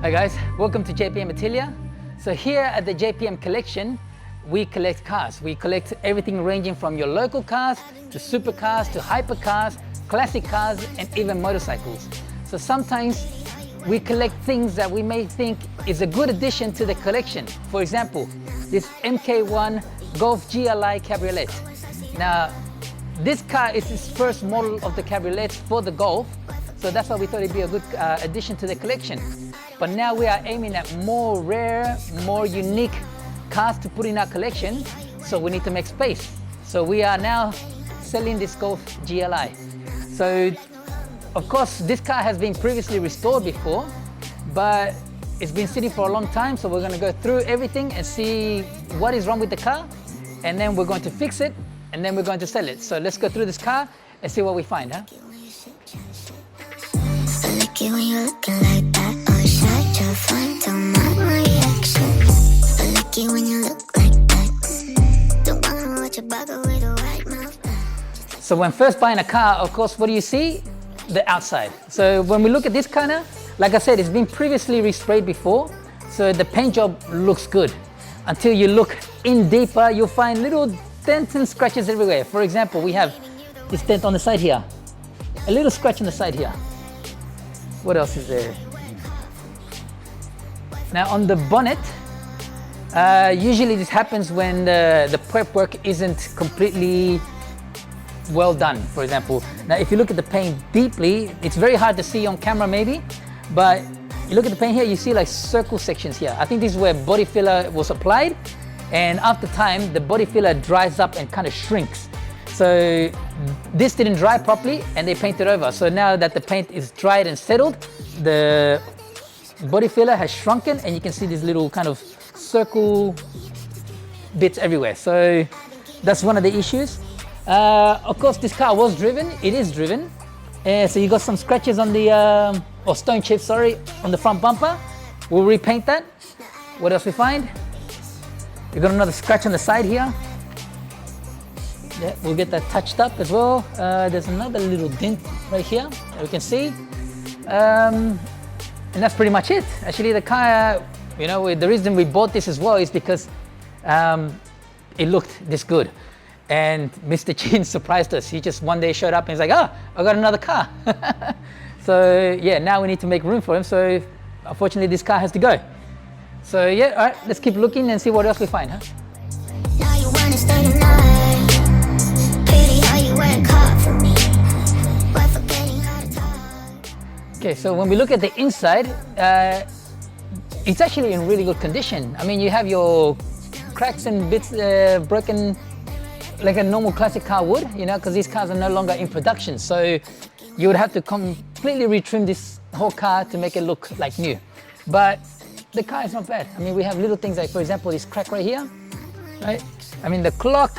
Hi guys, welcome to JPM Atelier. So here at the JPM collection, we collect cars. We collect everything ranging from your local cars to supercars to hypercars, classic cars, and even motorcycles. So sometimes we collect things that we may think is a good addition to the collection. For example, this MK1 Golf GLI Cabriolet. Now, this car is its first model of the cabriolets for the Golf, so that's why we thought it'd be a good addition to the collection. But now we are aiming at more rare, more unique cars to put in our collection, so we need to make space. So we are now selling this Golf GLI. So, of course, this car has been previously restored before, but it's been sitting for a long time, so we're going to go through everything and see what is wrong with the car, and then we're going to fix it, and then we're going to sell it. So let's go through this car and see what we find, huh? So when first buying a car, of course, what do you see? The outside. So when we look at this car now, like I said, it's been previously resprayed before, so the paint job looks good. Until you look in deeper, you'll find little dents and scratches everywhere. For example, we have this dent on the side here, a little scratch on the side here. What else is there? Now on the bonnet, usually this happens when the prep work isn't completely well done, for example. Now if you look at the paint deeply, it's very hard to see on camera maybe, but you look at the paint here, you see like circle sections here. I think this is where body filler was applied, and after time, the body filler dries up and kind of shrinks. So this didn't dry properly and they painted over. So now that the paint is dried and settled, the body filler has shrunken and you can see these little kind of circle bits everywhere. So that's one of the issues. Of course, this car was driven, it is driven. So you got some scratches on the, or stone chips, sorry, on the front bumper. We'll repaint that. What else we find? We got another scratch on the side here. Yeah, we'll get that touched up as well. There's another little dent right here that we can see. And that's pretty much it. Actually, the car, you know, the reason we bought this as well is because it looked this good. And Mr. Chin surprised us. He just one day showed up and he's like, oh, I got another car. So yeah, now we need to make room for him. So unfortunately, this car has to go. So yeah, all right, let's keep looking and see what else we find, huh? Now you wanna stay tonight. Pretty how you work hard for me. But forgetting how to talk. Okay, so when we look at the inside, it's actually in really good condition. I mean, you have your cracks and bits broken like a normal classic car would, you know, because these cars are no longer in production. So you would have to completely retrim this whole car to make it look like new. But the car is not bad. I mean, we have little things like, for example, this crack right here, right? I mean, the clock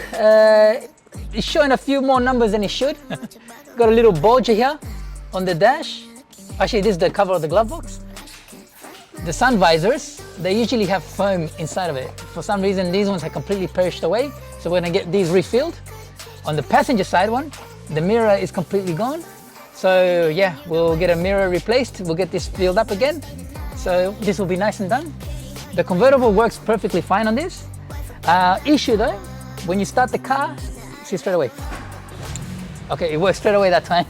is showing a few more numbers than it should. Got a little bulge here on the dash. Actually, this is the cover of the glove box. The sun visors, they usually have foam inside of it. For some reason, these ones have completely perished away. So we're gonna get these refilled. On the passenger side one, the mirror is completely gone. So yeah, we'll get a mirror replaced. We'll get this filled up again. So this will be nice and done. The convertible works perfectly fine on this. Issue though, when you start the car, see straight away. Okay, it works straight away that time.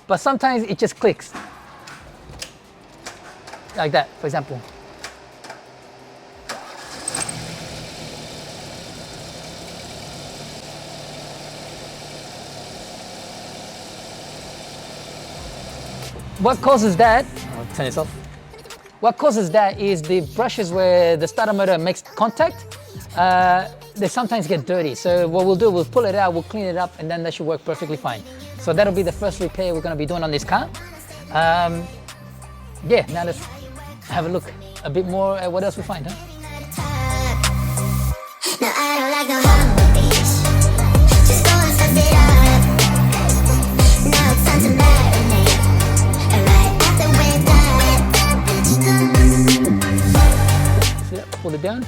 But sometimes it just clicks. Like that, for example. What causes that, I'll turn this off. What causes that is the brushes where the starter motor makes contact, they sometimes get dirty. So what we'll do, we'll pull it out, we'll clean it up, and then that should work perfectly fine. So that'll be the first repair we're gonna be doing on this car. Yeah, now let's have a look a bit more at what else we find, huh? Now I don't like no holidays. Just go and suck it up. Now it's time to marinate. And right after we're done, see that? Pull it down.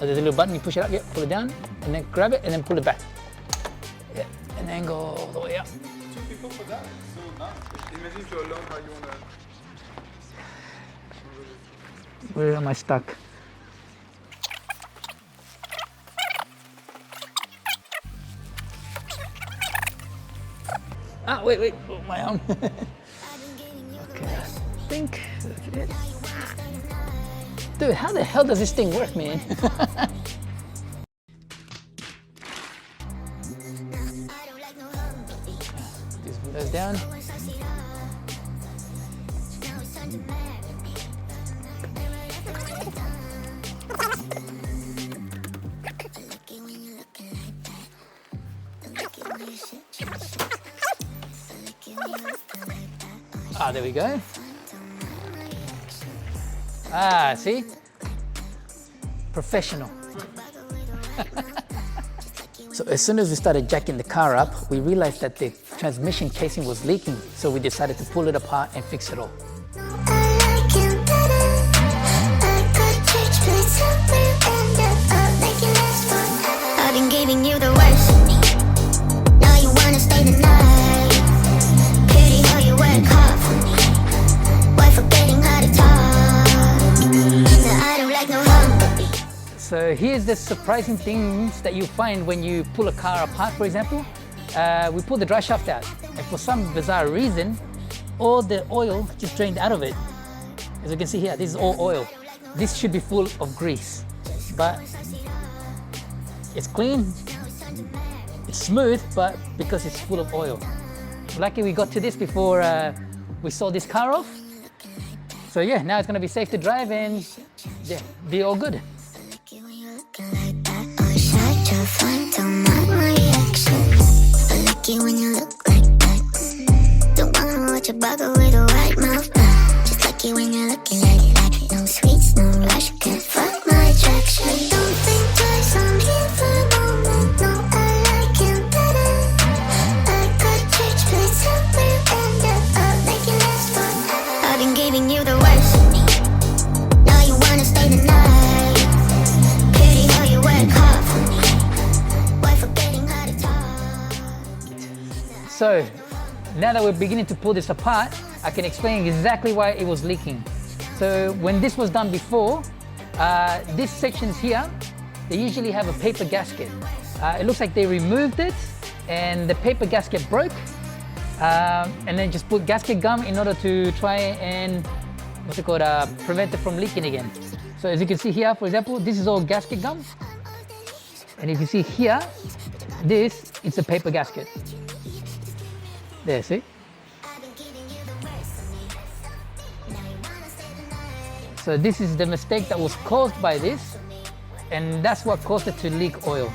Oh, there's a little button, you push it up, yeah, pull it down, and then grab it, and then pull it back. Yeah, and then go all the way up. Two people for that? So nice. Imagine to alone how you wanna. Where am I stuck? Ah, wait, oh, my arm. Okay, I think that's it. Dude, how the hell does this thing work, man? These windows down. Ah, there we go. Ah, see? Professional. So as soon as we started jacking the car up, we realized that the transmission casing was leaking. So we decided to pull it apart and fix it all. I've been giving you the worst of me. Now you wanna stay the night. Pity how you work hard for me. Why forgetting how to talk? Now I don't like no humble. So here's the surprising things that you find when you pull a car apart, for example. We pulled the dry shaft out, and for some bizarre reason, all the oil just drained out of it. As you can see here, this is all oil. This should be full of grease, but it's clean, it's smooth, but because it's full of oil. Lucky we got to this before we sold this car off. So yeah, now it's gonna be safe to drive and yeah, be all good. When you look like that, don't wanna watch a bugger with a white mouth. Just like you when you're looking like that. No sweets, no rush, can't fuck my attraction. Don't think twice, I'm here for the moment. No, I like him better. I got church plates somewhere and I'll make it last forever. I've been giving you the worst of me. Now you wanna stay the night. Pity how you work hard for me. Why forgetting how to talk? So now that we're beginning to pull this apart, I can explain exactly why it was leaking. So when this was done before, these sections here, they usually have a paper gasket. It looks like they removed it and the paper gasket broke, and then just put gasket gum in order to try and, prevent it from leaking again. So as you can see here, for example, this is all gasket gum. And if you see here, this is a paper gasket. There, see? So this is the mistake that was caused by this, and that's what caused it to leak oil.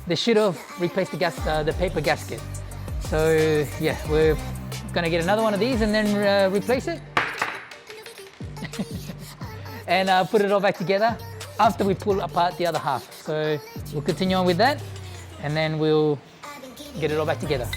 They should have replaced the paper gasket. So yeah, we're gonna get another one of these and then replace it. And put it all back together after we pull apart the other half. So we'll continue on with that, and then we'll get it all back together.